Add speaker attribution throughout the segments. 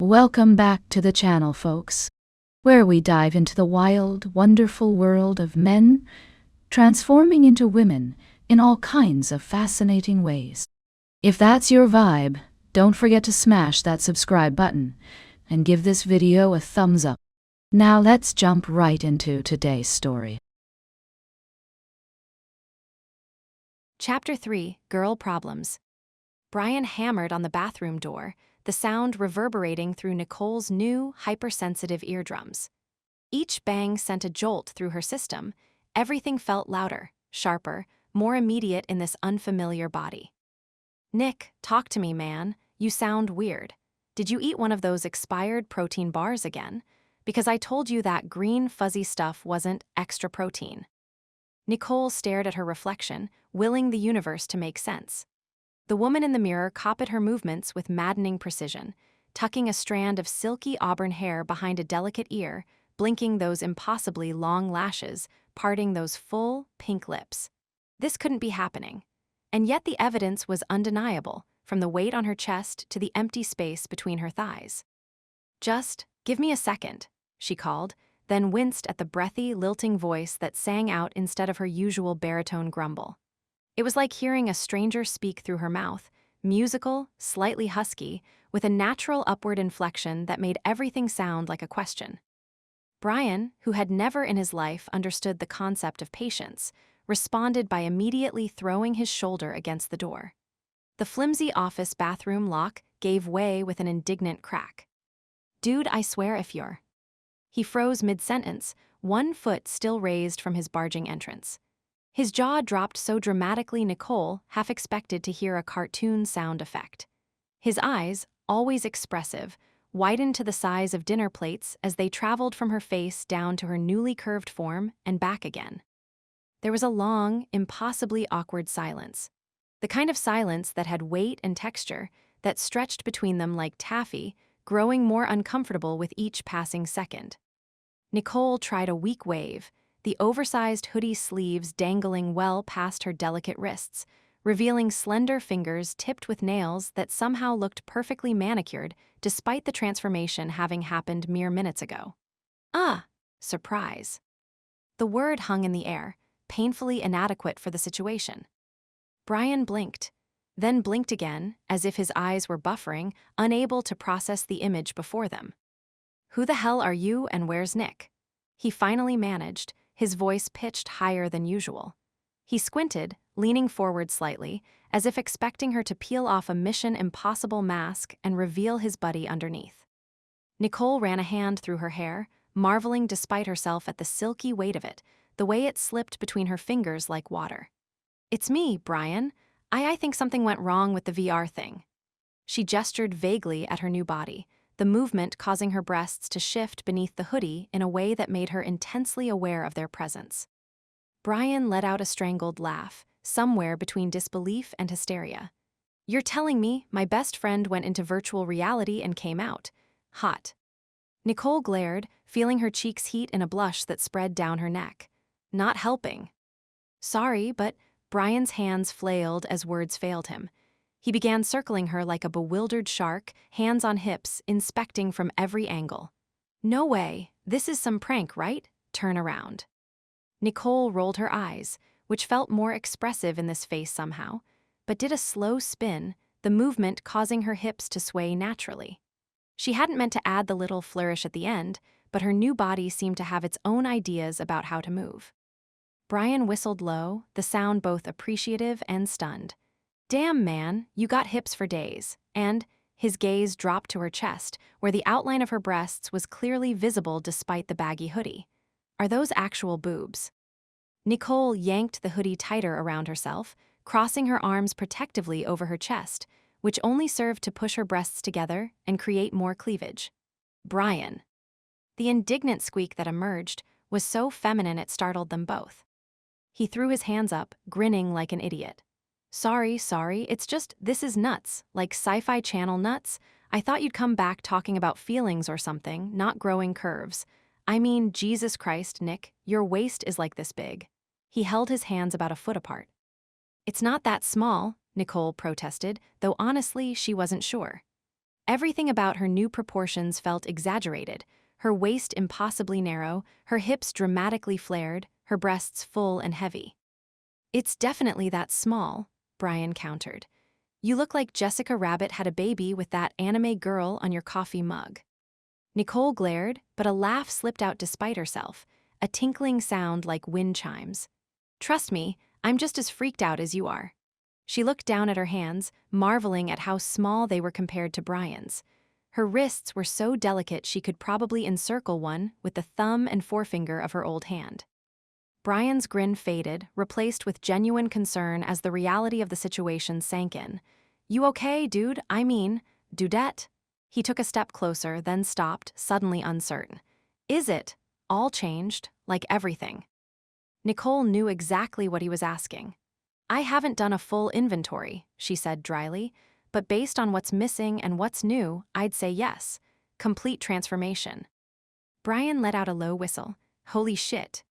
Speaker 1: Welcome back to the channel, folks, where we dive into the wild, wonderful world of men transforming into women in all kinds of fascinating ways. If that's your vibe, don't forget to smash that subscribe button and give this video a thumbs up. Now let's jump right into today's story.
Speaker 2: Chapter 3: Girl Problems. Brian hammered on the bathroom door, the sound reverberating through Nicole's new, hypersensitive eardrums. Each bang sent a jolt through her system. Everything felt louder, sharper, more immediate in this unfamiliar body. "Nick, talk to me, man. You sound weird. Did you eat one of those expired protein bars again? Because I told you that green fuzzy stuff wasn't extra protein." Nicole stared at her reflection, willing the universe to make sense. The woman in the mirror copied her movements with maddening precision, tucking a strand of silky auburn hair behind a delicate ear, blinking those impossibly long lashes, parting those full, pink lips. This couldn't be happening. And yet the evidence was undeniable, from the weight on her chest to the empty space between her thighs. "Just give me a second," she called, then winced at the breathy, lilting voice that sang out instead of her usual baritone grumble. It was like hearing a stranger speak through her mouth, musical, slightly husky, with a natural upward inflection that made everything sound like a question. Brian, who had never in his life understood the concept of patience, responded by immediately throwing his shoulder against the door. The flimsy office bathroom lock gave way with an indignant crack. "Dude, I swear if you're..." He froze mid-sentence, one foot still raised from his barging entrance. His jaw dropped so dramatically Nicole half expected to hear a cartoon sound effect. His eyes, always expressive, widened to the size of dinner plates as they traveled from her face down to her newly curved form and back again. There was a long, impossibly awkward silence. The kind of silence that had weight and texture, that stretched between them like taffy, growing more uncomfortable with each passing second. Nicole tried a weak wave, the oversized hoodie sleeves dangling well past her delicate wrists, revealing slender fingers tipped with nails that somehow looked perfectly manicured despite the transformation having happened mere minutes ago. "Ah!" Surprise. The word hung in the air, painfully inadequate for the situation. Brian blinked, then blinked again, as if his eyes were buffering, unable to process the image before them. "Who the hell are you and where's Nick?" He finally managed, his voice pitched higher than usual. He squinted, leaning forward slightly, as if expecting her to peel off a Mission Impossible mask and reveal his buddy underneath. Nicole ran a hand through her hair, marveling despite herself at the silky weight of it, the way it slipped between her fingers like water. "It's me, Brian. I think something went wrong with the VR thing." She gestured vaguely at her new body, the movement causing her breasts to shift beneath the hoodie in a way that made her intensely aware of their presence. Brian let out a strangled laugh, somewhere between disbelief and hysteria. "You're telling me my best friend went into virtual reality and came out hot?" Nicole glared, feeling her cheeks heat in a blush that spread down her neck. "Not helping." "Sorry, but..." Brian's hands flailed as words failed him. He began circling her like a bewildered shark, hands on hips, inspecting from every angle. "No way, this is some prank, right? Turn around." Nicole rolled her eyes, which felt more expressive in this face somehow, but did a slow spin, the movement causing her hips to sway naturally. She hadn't meant to add the little flourish at the end, but her new body seemed to have its own ideas about how to move. Brian whistled low, the sound both appreciative and stunned. "Damn, man, you got hips for days," and his gaze dropped to her chest, where the outline of her breasts was clearly visible despite the baggy hoodie. "Are those actual boobs?" Nicole yanked the hoodie tighter around herself, crossing her arms protectively over her chest, which only served to push her breasts together and create more cleavage. "Brian." The indignant squeak that emerged was so feminine it startled them both. He threw his hands up, grinning like an idiot. Sorry, it's just this is nuts, like Sci-Fi Channel nuts. I thought you'd come back talking about feelings or something, not growing curves. I mean, Jesus Christ, Nick, your waist is like this big." He held his hands about a foot apart. "It's not that small," Nicole protested, though honestly she wasn't sure. Everything about her new proportions felt exaggerated, her waist impossibly narrow, her hips dramatically flared, her breasts full and heavy. "It's definitely that small," Brian countered. "You look like Jessica Rabbit had a baby with that anime girl on your coffee mug." Nicole glared, but a laugh slipped out despite herself, a tinkling sound like wind chimes. "Trust me, I'm just as freaked out as you are." She looked down at her hands, marveling at how small they were compared to Brian's. Her wrists were so delicate she could probably encircle one with the thumb and forefinger of her old hand. Brian's grin faded, replaced with genuine concern as the reality of the situation sank in. "You okay, dude? I mean, dudette?" He took a step closer, then stopped, suddenly uncertain. "Is it all changed, like everything?" Nicole knew exactly what he was asking. "I haven't done a full inventory," she said dryly, "but based on what's missing and what's new, I'd say yes. Complete transformation." Brian let out a low whistle. "Holy shit."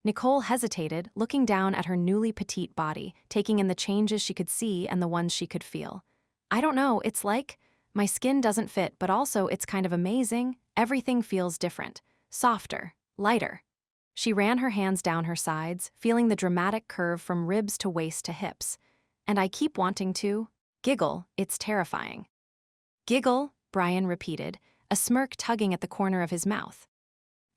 Speaker 2: Nicole hesitated, looking down at her newly petite body, taking in the changes she could see and the ones she could feel. "I don't know, it's like, my skin doesn't fit, but also it's kind of amazing. Everything feels different. Softer, lighter." She ran her hands down her sides, feeling the dramatic curve from ribs to waist to hips. "And I keep wanting to giggle, it's terrifying." "Giggle," Brian repeated, a smirk tugging at the corner of his mouth.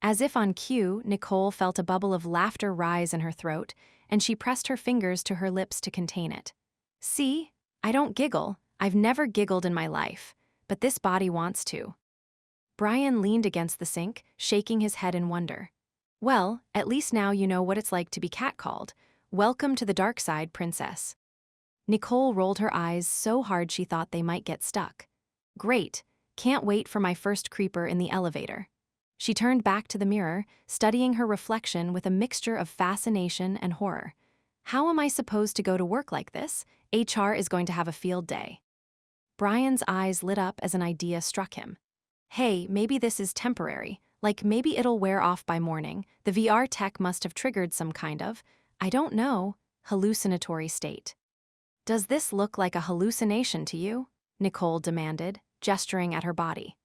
Speaker 2: As if on cue, Nicole felt a bubble of laughter rise in her throat, and she pressed her fingers to her lips to contain it. "See? I don't giggle. I've never giggled in my life, but this body wants to." Brian leaned against the sink, shaking his head in wonder. "Well, at least now you know what it's like to be catcalled. Welcome to the dark side, princess." Nicole rolled her eyes so hard she thought they might get stuck. "Great. Can't wait for my first creeper in the elevator." She turned back to the mirror, studying her reflection with a mixture of fascination and horror. "How am I supposed to go to work like this? HR is going to have a field day." Brian's eyes lit up as an idea struck him. "Hey, maybe this is temporary. Like maybe it'll wear off by morning. The VR tech must have triggered some kind of, I don't know, hallucinatory state." "Does this look like a hallucination to you?" Nicole demanded, gesturing at her body.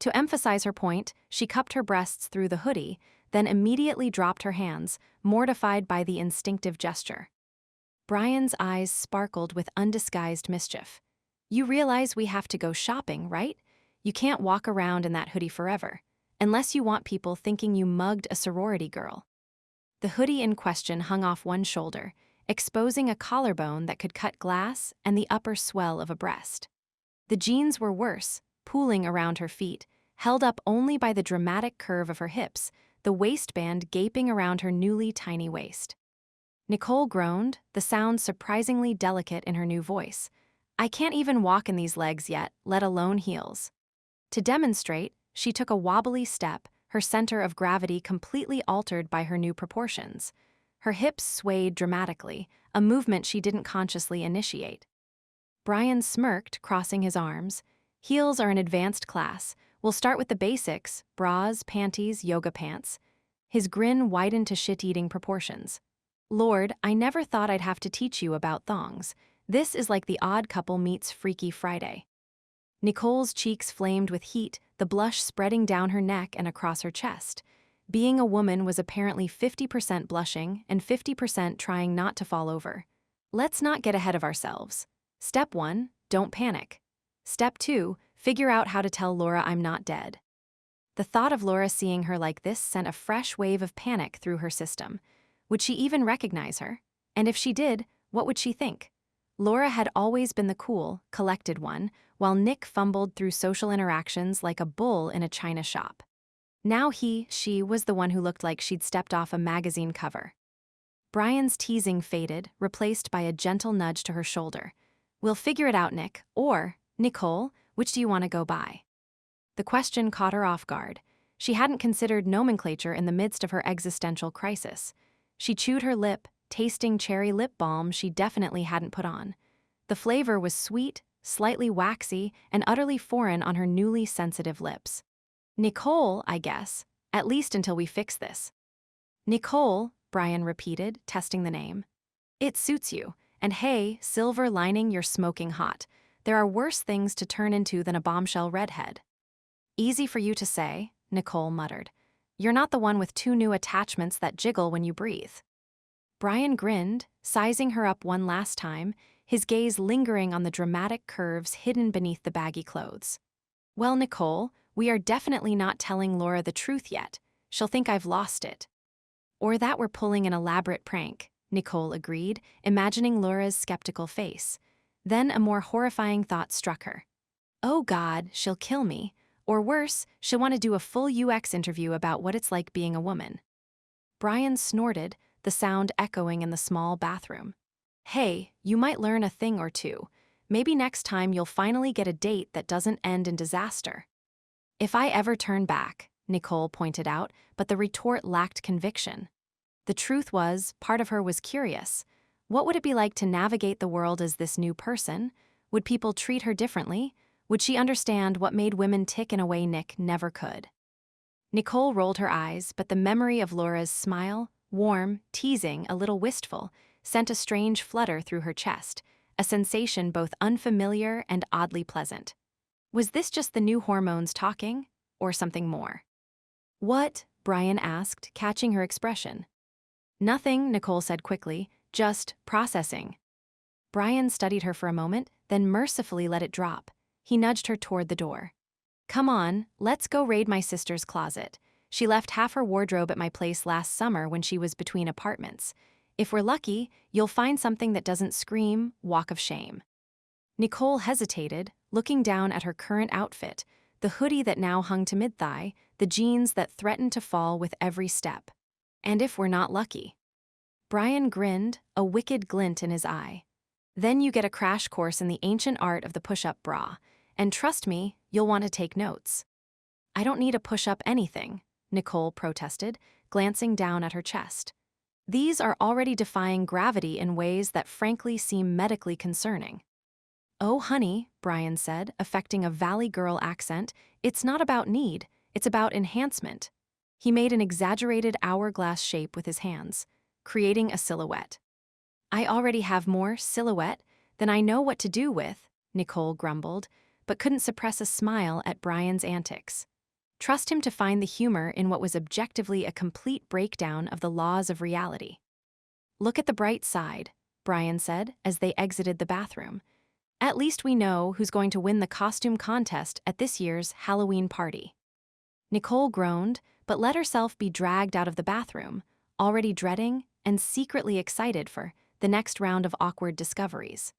Speaker 2: To emphasize her point, she cupped her breasts through the hoodie, then immediately dropped her hands, mortified by the instinctive gesture. Brian's eyes sparkled with undisguised mischief. "You realize we have to go shopping, right? You can't walk around in that hoodie forever, unless you want people thinking you mugged a sorority girl." The hoodie in question hung off one shoulder, exposing a collarbone that could cut glass and the upper swell of a breast. The jeans were worse, pooling around her feet, held up only by the dramatic curve of her hips, the waistband gaping around her newly tiny waist. Nicole groaned, the sound surprisingly delicate in her new voice. "I can't even walk in these legs yet, let alone heels." To demonstrate, she took a wobbly step, her center of gravity completely altered by her new proportions. Her hips swayed dramatically, a movement she didn't consciously initiate. Brian smirked, crossing his arms. "Heels are an advanced class. We'll start with the basics, bras, panties, yoga pants." His grin widened to shit-eating proportions. "Lord, I never thought I'd have to teach you about thongs. This is like The Odd Couple meets Freaky Friday." Nicole's cheeks flamed with heat, the blush spreading down her neck and across her chest. Being a woman was apparently 50% blushing and 50% trying not to fall over. Let's not get ahead of ourselves. Step 1, don't panic. Step 2, figure out how to tell Laura I'm not dead. The thought of Laura seeing her like this sent a fresh wave of panic through her system. Would she even recognize her? And if she did, what would she think? Laura had always been the cool, collected one, while Nick fumbled through social interactions like a bull in a china shop. Now she was the one who looked like she'd stepped off a magazine cover. Brian's teasing faded, replaced by a gentle nudge to her shoulder. "We'll figure it out, Nick. Or, Nicole, which do you want to go by?" The question caught her off guard. She hadn't considered nomenclature in the midst of her existential crisis. She chewed her lip, tasting cherry lip balm she definitely hadn't put on. The flavor was sweet, slightly waxy, and utterly foreign on her newly sensitive lips. "Nicole, I guess, at least until we fix this." "Nicole," Brian repeated, testing the name. "It suits you. And hey, silver lining, you're smoking hot. there are worse things to turn into than a bombshell redhead. Easy for you to say, Nicole muttered. You're not the one with 2 new attachments that jiggle when you breathe. Brian grinned, sizing her up one last time, his gaze lingering on the dramatic curves hidden beneath the baggy clothes. Well, Nicole, we are definitely not telling Laura the truth yet. She'll think I've lost it. Or that we're pulling an elaborate prank, Nicole agreed, imagining Laura's skeptical face. Then a more horrifying thought struck her. Oh God, she'll kill me. Or worse, she'll want to do a full UX interview about what it's like being a woman. Brian snorted, the sound echoing in the small bathroom. Hey, you might learn a thing or two. Maybe next time you'll finally get a date that doesn't end in disaster. If I ever turn back, Nicole pointed out, but the retort lacked conviction. The truth was, part of her was curious. What would it be like to navigate the world as this new person? Would people treat her differently? Would she understand what made women tick in a way Nick never could? Nicole rolled her eyes, but the memory of Laura's smile, warm, teasing, a little wistful, sent a strange flutter through her chest, a sensation both unfamiliar and oddly pleasant. Was this just the new hormones talking, or something more? What? Brian asked, catching her expression. Nothing, Nicole said quickly, just processing. Brian studied her for a moment, then mercifully let it drop. He nudged her toward the door. Come on, let's go raid my sister's closet. She left half her wardrobe at my place last summer when she was between apartments. If we're lucky, you'll find something that doesn't scream walk of shame. Nicole hesitated, looking down at her current outfit, the hoodie that now hung to mid-thigh, the jeans that threatened to fall with every step. And if we're not lucky. Brian grinned, a wicked glint in his eye. Then you get a crash course in the ancient art of the push-up bra, and trust me, you'll want to take notes. I don't need a push-up anything, Nicole protested, glancing down at her chest. These are already defying gravity in ways that frankly seem medically concerning. Oh, honey, Brian said, affecting a Valley Girl accent, it's not about need, it's about enhancement. He made an exaggerated hourglass shape with his hands, creating a silhouette. I already have more silhouette than I know what to do with, Nicole grumbled, but couldn't suppress a smile at Brian's antics. Trust him to find the humor in what was objectively a complete breakdown of the laws of reality. Look at the bright side, Brian said as they exited the bathroom. At least we know who's going to win the costume contest at this year's Halloween party. Nicole groaned, but let herself be dragged out of the bathroom, already dreading and secretly excited for the next round of awkward discoveries.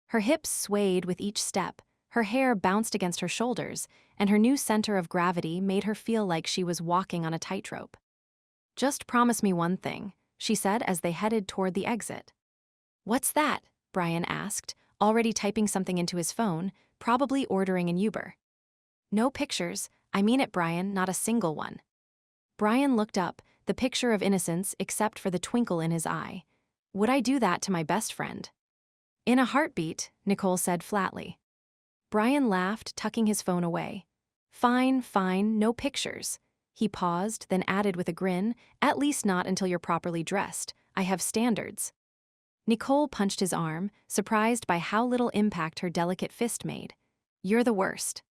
Speaker 2: Her hips swayed with each step, her hair bounced against her shoulders, and her new center of gravity made her feel like she was walking on a tightrope. Just promise me one thing, she said as they headed toward the exit. What's that? Brian asked, already typing something into his phone, probably ordering an Uber. No pictures, I mean it, Brian, not a single one. Brian looked up, the picture of innocence except for the twinkle in his eye. Would I do that to my best friend? In a heartbeat, Nicole said flatly. Brian laughed, tucking his phone away. Fine, no pictures. He paused, then added with a grin, at least not until you're properly dressed. I have standards. Nicole punched his arm, surprised by how little impact her delicate fist made. You're the worst.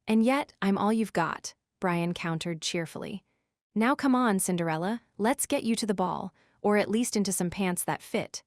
Speaker 2: And yet, I'm all you've got, Brian countered cheerfully. Now come on, Cinderella, let's get you to the ball, or at least into some pants that fit.